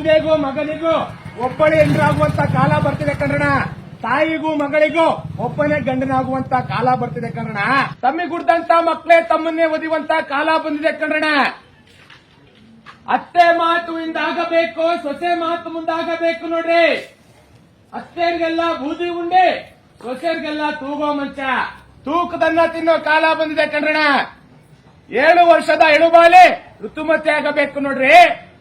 ತಂದೆಗೂ ಮಗನಿಗೂ ಒಬ್ಬಳೆ ಹೆಂಡ್ರಾಗುವಂತ ಕಾಲ ಬರ್ತಿದೆ ಕಣ್ರಣ. ತಾಯಿಗೂ ಮಗಳಿಗೂ ಒಬ್ಬನೇ ಗಂಡನಾಗುವಂತ ಕಾಲ ಬರ್ತಿದೆ ಕಣ್ರಣ. ತಮ್ಮಿಗುಡ್ದಂತ ಮಕ್ಕಳೇ ತಮ್ಮನ್ನೇ ಒದಿಯುವಂತ ಕಾಲ ಬಂದಿದೆ ಕಣ್ರಣ. ಅತ್ತೆ ಮಾತು ಹಿಂದಾಗಬೇಕು, ಸೊಸೆ ಮಾತು ಮುಂದಾಗಬೇಕು ನೋಡ್ರಿ. ಅತ್ತೆಯರಿಗೆಲ್ಲ ಬೂದಿ ಉಂಡೆ, ಸೊಸೆಯರಿಗೆಲ್ಲ ತೂಗೋ ಮಂಚ, ತೂಕದನ್ನ ತಿನ್ನೋ ಕಾಲ ಬಂದಿದೆ ಕಣ್ರಣ. 7 ವರ್ಷದ ಎಳುಬಾಲೆ ಋತುಮತಿ ಆಗಬೇಕು ನೋಡ್ರಿ.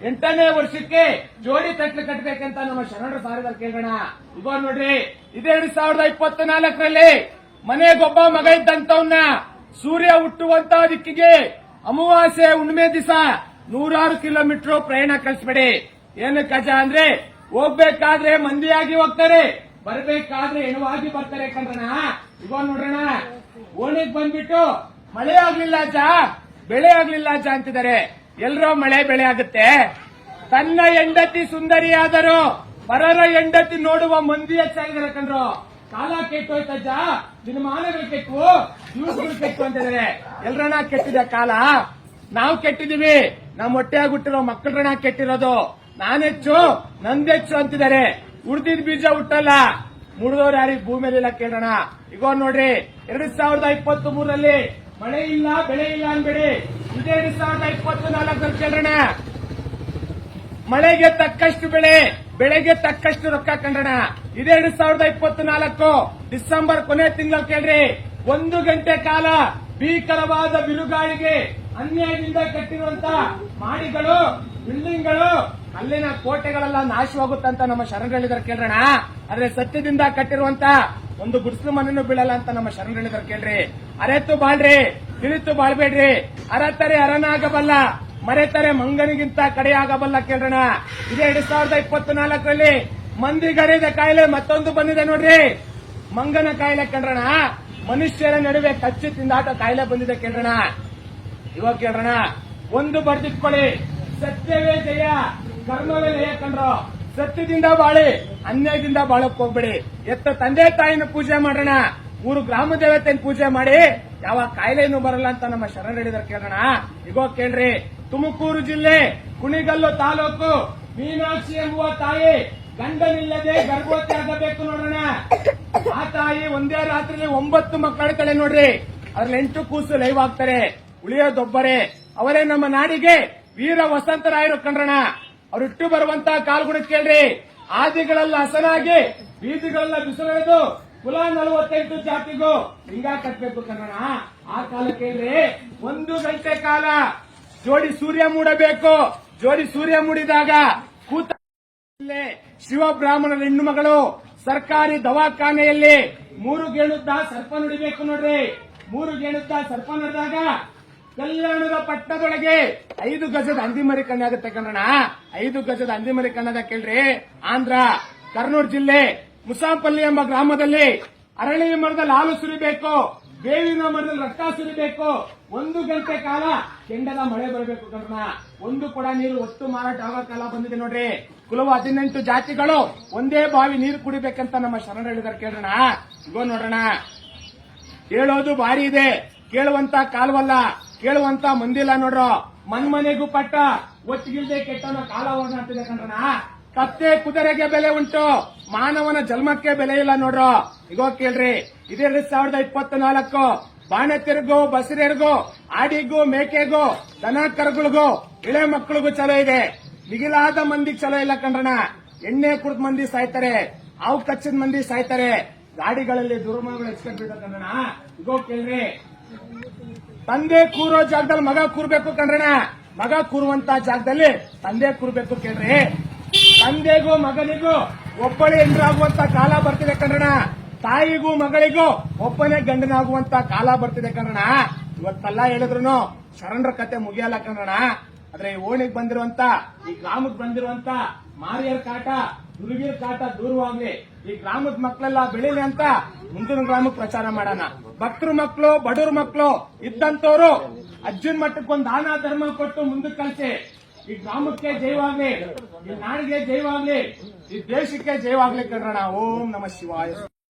8ನೇ ವರ್ಷಕ್ಕೆ ಜೋಡಿ ತಟ್ಲು ಕಟ್ಟಬೇಕಂತ ನಮ್ಮ ಶರಣರು ಸಾರಿದಾರ ಕೇಳೋಣ. ಈಗ ನೋಡ್ರಿ, ಇದೇ 2024ರಲ್ಲಿ ಮನೆಗೊಬ್ಬ ಮಗ ಇದ್ದಂತವನ್ನ ಸೂರ್ಯ ಹುಟ್ಟುವಂತ ದಿಕ್ಕಿಗೆ ಅಮಾವಾಸ್ಯೆ ಹುಣ್ಣಿಮೆ ದಿವಸ 100 ಕಿಲೋಮೀಟರ್ ಪ್ರಯಾಣ ಕಳಿಸ್ಬೇಡಿ. ಏನು ಕಜ ಅಂದ್ರೆ ಹೋಗ್ಬೇಕಾದ್ರೆ ಮಂದಿಯಾಗಿ ಹೋಗ್ತಾರೆ, ಬರ್ಬೇಕಾದ್ರೆ ಹೆಣವಾಗಿ ಬರ್ತಾರೆ ಕಣ್ರಣ. ಈಗ ನೋಡ್ರಣ, ಓಣಿಗೆ ಬಂದ್ಬಿಟ್ಟು ಮಳೆ ಆಗ್ಲಿಲ್ಲ ಅಜ್ಜ, ಬೆಳೆ ಆಗ್ಲಿಲ್ಲ ಅಜ್ಜ ಅಂತಿದ್ದಾರೆ. ಎಲ್ರೋ ಮಳೆ ಬೆಳೆ ಆಗುತ್ತೆ. ತನ್ನ ಹೆಂಡತಿ ಸುಂದರಿಯಾದರೂ ಪರರ ಹೆಂಡತಿ ನೋಡುವ ಮಂದಿ ಹೆಚ್ಚಾಗಿದ್ದಾರೆ ಕಣ್ರು. ಕಾಲ ಕೆಟ್ಟೋಯ್ತಜ್ಜ, ದಿನಮಾನಗಳು ಕೆಟ್ಟು, ದಿವಸಗಳು ಕೆಟ್ಟು ಅಂತಿದ್ದಾರೆ. ಎಲ್ರಣ ಕೆಟ್ಟಿದೆ ಕಾಲ. ನಾವು ಕೆಟ್ಟಿದೀವಿ, ನಮ್ಮ ಹೊಟ್ಟೆಯಾಗಿ ಹುಟ್ಟಿರೋ ಮಕ್ಕಳನ್ನ ಕೆಟ್ಟಿರೋದು. ನಾನೆಚ್ಚು ನಂದೆಚ್ಚು ಅಂತಿದ್ದಾರೆ. ಉಳಿದಿದ್ ಬೀಜ ಹುಟ್ಟಲ್ಲ, ಮುಡಿದವ್ರು ಯಾರಿಗೆ ಭೂಮಿಯಲ್ಲಿಲ್ಲ ಕೇಳೋಣ. ಈಗ ನೋಡ್ರಿ, 2023ರಲ್ಲಿ ಮಳೆ ಇಲ್ಲ ಬೆಳೆ ಇಲ್ಲ ಅನ್ಬೇಡಿ. ಇದೇ 2024ರಲ್ಲಿ ಕೇಳೋಣ. ಮಳೆಗೆ ತಕ್ಕಷ್ಟು ಬೆಳೆ, ಬೆಳೆಗೆ ತಕ್ಕಷ್ಟು ರೊಕ್ಕ ಕಂಡಣ. ಇದೇ 2024 ಡಿಸೆಂಬರ್ ಕೊನೆ ತಿಂಗಳು ಕೇಳ್ರಿ, 1 ಗಂಟೆ ಕಾಲ ಭೀಕರವಾದ ಬಿರುಗಾಳಿಗೆ ಅನ್ಯಾಯದಿಂದ ಕಟ್ಟಿರುವಂತ ಮಾಡಿಗಳು, ಬಿಲ್ಡಿಂಗ್ಗಳು, ಅಲ್ಲಿನ ಕೋಟೆಗಳೆಲ್ಲ ನಾಶವಾಗುತ್ತಂತ ನಮ್ಮ ಶರಣಗಳಿದ್ದಾರೆ ಕೇಳ್ರಣ. ಆದ್ರೆ ಸತ್ಯದಿಂದ ಕಟ್ಟಿರುವಂತ ಒಂದು ಗುಡಿಸಲು ಮನೆಯನ್ನು ಬೀಳಲ್ಲ ಅಂತ ನಮ್ಮ ಶರಣಗಳಿದ್ದಾರೆ ಕೇಳ್ರಿ. ಅರೆತ್ತು ಬಾಳ್ರಿ, ತಿಳಿತು ಬಾಳ್ಬೇಡ್ರಿ. ಅರತರೆ ಅರನಾಗಬಲ್ಲ, ಮರೆತರೆ ಮಂಗನಿಗಿಂತ ಕಡೆಯಾಗಬಲ್ಲ ಕೇಳ್ರಣ. ಇದೇ 2024ರಲ್ಲಿ ಮಂದಿಗರಿದ ಕಾಯಿಲೆ ಮತ್ತೊಂದು ಬಂದಿದೆ ನೋಡ್ರಿ. ಮಂಗನ ಕಾಯಿಲೆ ಕಂಡ್ರಣ. ಮನುಷ್ಯರ ನಡುವೆ ಕಚ್ಚಿ ತಿಂದಾಟ ಕಾಯಿಲೆ ಬಂದಿದೆ ಕೇಳ್ರಣ. ಇವಾಗ ಕೇಳ್ರಣ, ಒಂದು ಬರ್ದಿಟ್ಕೊಳ್ಳಿ, ಸತ್ಯವೇ ಜಯ, ಕರ್ಮವೇ ಲಯ ಕಂಡ್ರು. ಸತ್ಯದಿಂದ ಬಾಳಿ, ಅನ್ಯಾಯದಿಂದ ಬಾಳಕ್ ಹೋಗ್ಬೇಡಿ. ಎತ್ತ ತಂದೆ ತಾಯಿನ ಪೂಜೆ ಮಾಡೋಣ, 3 ಗ್ರಾಮ ದೇವತೆಯನ್ನು ಪೂಜೆ ಮಾಡಿ, ಯಾವ ಕಾಯಿಲೆನೂ ಬರಲ್ಲ ಅಂತ ನಮ್ಮ ಶರಣ ಹೇಳಿದಾರೆ ಕೇಳೋಣ. ಈಗ ಕೇಳ್ರಿ, ತುಮಕೂರು ಜಿಲ್ಲೆ ಕುಣಿಗಲ್ಲು ತಾಲೂಕು ಮೀನಾಕ್ಷಿ ಎಂಬುವ ತಾಯಿ ಗಂಡನಿಲ್ಲದೆ ಗರ್ಭವತಿ ಆಗಬೇಕು ನೋಡೋಣ. ಆ ತಾಯಿ ಒಂದೇ ರಾತ್ರಿಯಲ್ಲಿ 9 ಮಕ್ಕಳ ನೋಡ್ರಿ. ಅದ್ರಲ್ಲಿ 8 ಕೂಸು ಲೈವ್ ಆಗ್ತಾರೆ, ಉಳಿಯೋದೊಬ್ಬರೇ. ಅವರೇ ನಮ್ಮ ನಾಡಿಗೆ ವೀರ ವಸಂತರಾಯರು ಕಂಡ್ರಣ. ಅವ್ರು ಇಟ್ಟು ಬರುವಂತ ಕಾಲ್ಗುಣ ಕೇಳ್ರಿ. ಆದಿಗಳೆಲ್ಲ ಹಸನಾಗಿ, ಬೀದಿಗಳೆಲ್ಲ ಬಿಸಿಲೆಳೆದು, ಕುಲ 48 ಜಾತಿಗೂ ಲಿಂಗ ಕಟ್ಟಬೇಕು ಕನ್ನಡ. ಆ ಕಾಲ ಕೇಳ್ರಿ, 1 ಗಂಟೆ ಕಾಲ ಜೋಡಿ ಸೂರ್ಯ ಮೂಡಬೇಕು. ಜೋಡಿ ಸೂರ್ಯ ಮೂಡಿದಾಗ ಕೂತ ಶಿವಬ್ರಾಹ್ಮಣರ ಹೆಣ್ಣು ಮಗಳು ಸರ್ಕಾರಿ ದವಾಖಾನೆಯಲ್ಲಿ 3 ಗೇಣುದ್ದ ಸರ್ಪ ನುಡಿಬೇಕು ನೋಡ್ರಿ. 3 ಗೇಣುದ್ದ ಸರ್ಪ ನಡೆದಾಗ ಕಲ್ಯಾಣದ ಪಟ್ಟದೊಳಗೆ 5 ಗಜದ ಹಂದಿಮರಿ ಕಣ್ಣಾಗುತ್ತೆ ಕನ್ನಡ. 5 ಗಜದ ಹಂದಿಮರಿ ಕಣ್ಣದ ಕೇಳ್ರಿ. ಆಂಧ್ರ ಕರ್ನೂಲ್ ಜಿಲ್ಲೆ ಮುಸಾಂಪಲ್ಲಿ ಎಂಬ ಗ್ರಾಮದಲ್ಲಿ ಅರಳಿ ಮರದಲ್ಲಿ ಹಾಲು ಸುರಿಬೇಕು, ಬೇವಿನ ಮರದಲ್ಲಿ ರಕ್ತ ಸುರಿಬೇಕು. 1 ಗಂಟೆ ಕಾಲ ಕೆಂಡದ ಮಳೆ ಬರಬೇಕು ಕನ್ನಡ. 1 ಕೊಡ ನೀರು ಒತ್ತು ಮಾರಾಟ ಆಗೋ ಕಾಲ ಬಂದಿದೆ ನೋಡ್ರಿ. ಕುಲವ 18 ಜಾತಿಗಳು ಒಂದೇ ಬಾವಿ ನೀರು ಕುಡಿಬೇಕಂತ ನಮ್ಮ ಶರಣ ಹೇಳಿದಾರೆ ಕೇಳೋಣ. ಈಗ ನೋಡೋಣ, ಕೇಳೋದು ಭಾರಿ ಇದೆ, ಕೇಳುವಂತ ಕಾಲವಲ್ಲ, ಕೇಳುವಂತ ಮಂದಿಲ್ಲ ನೋಡ್ರು. ಮನ್ಮನೆಗೂ ಪಟ್ಟ ಒತ್ತಿಗಿಲ್ದೆ ಕೆಟ್ಟವನ ಕಾಲ ಹೊರನಾಡ್ತಿದೆ ಕಣ್ರಣ. ಕತ್ತೆ ಕುದುರೆಗೆ ಬೆಲೆ ಉಂಟು, ಮಾನವನ ಜನ್ಮಕ್ಕೆ ಬೆಲೆ ಇಲ್ಲ ನೋಡ್ರು. ಈಗ ಕೇಳ್ರಿ, ಇದೇ 2024 ಬಾಣತಿರಿಗೂ, ಬಸರಿಯರಿಗೂ, ಆಡಿಗೂ, ಮೇಕೆಗೂ, ದನ ಕರುಗಳಿಗೂ, ಇಳೆ ಮಕ್ಕಳಿಗೂ ಚಲೋ ಇದೆ. ಮಿಗಿಲಾದ ಮಂದಿಗೆ ಚಲೋ ಇಲ್ಲ ಕಣ್ರಣ. ಎಣ್ಣೆ ಕುಡಿದ ಮಂದಿ ಸಾಯ್ತಾರೆ, ಹಾವು ಕಚ್ಚಿದ ಮಂದಿ ಸಾಯ್ತಾರೆ. ಗಾಡಿಗಳಲ್ಲಿ ದುರ್ಮಗಳು ಹೆಚ್ಚಿಕೊಂಡು ಕಣ್ರಣ. ಈಗ ಕೇಳ್ರಿ, ತಂದೆ ಕೂರೋ ಜಾಗದಲ್ಲಿ ಮಗ ಕೂರ್ಬೇಕು ಕಣ್ರಣ. ಮಗ ಕೂರುವಂತ ಜಾಗದಲ್ಲಿ ತಂದೆ ಕೂರ್ಬೇಕು ಕೇಳ್ರಿ. ತಂದೆಗೂ ಮಗನಿಗೂ ಒಬ್ಬಳೆ ಹೆಂಡ್ರಾಗುವಂತ ಕಾಲ ಬರ್ತಿದೆ ಕಣ್ರಣ. ತಾಯಿಗೂ ಮಗಳಿಗೂ ಒಬ್ಬನೇ ಗಂಡನಾಗುವಂತ ಕಾಲ ಬರ್ತಿದೆ ಕಣ್ರಣ. ಇವತ್ತೆಲ್ಲ ಹೇಳಿದ್ರು ಶರಣರ ಕತೆ ಮುಗಿಯಲ್ಲ ಕಣ್ರಣ. ಆದ್ರೆ ಈ ಓಣಿಗೆ ಬಂದಿರುವಂತ, ಈ ಗ್ರಾಮಕ್ಕೆ ಬಂದಿರುವಂತ ಮಾರಿಯರ ಕಾಟ, ದುರ್ಗಿರ ಕಾಟ ದೂರವಾಗ್ಲಿ. ಈ ಗ್ರಾಮದ ಮಕ್ಕಳೆಲ್ಲ ಬೆಳೀಲಿ ಅಂತ ಮುಂದಿನ ಗ್ರಾಮಕ್ಕೆ ಪ್ರಚಾರ ಮಾಡೋಣ. ಭಕ್ತರ ಮಕ್ಕಳು, ಬಡವ್ರ ಮಕ್ಕಳು ಇದ್ದಂತವ್ರು ಅಜ್ಜನ ಮಟ್ಟಕ್ಕೊಂದು ದಾನ ಧರ್ಮ ಕೊಟ್ಟು ಮುಂದಕ್ಕೆ ಕಳಿಸಿ. ಈ ಗ್ರಾಮಕ್ಕೆ ಜಯವಾಗ್ಲಿ, ಈ ನಾಡಿಗೆ ಜಯವಾಗ್ಲಿ, ಈ ದೇಶಕ್ಕೆ ಜಯವಾಗ್ಲಿ ಕಣ್ರಣ. ಓಂ ನಮಃ ಶಿವಾಯ.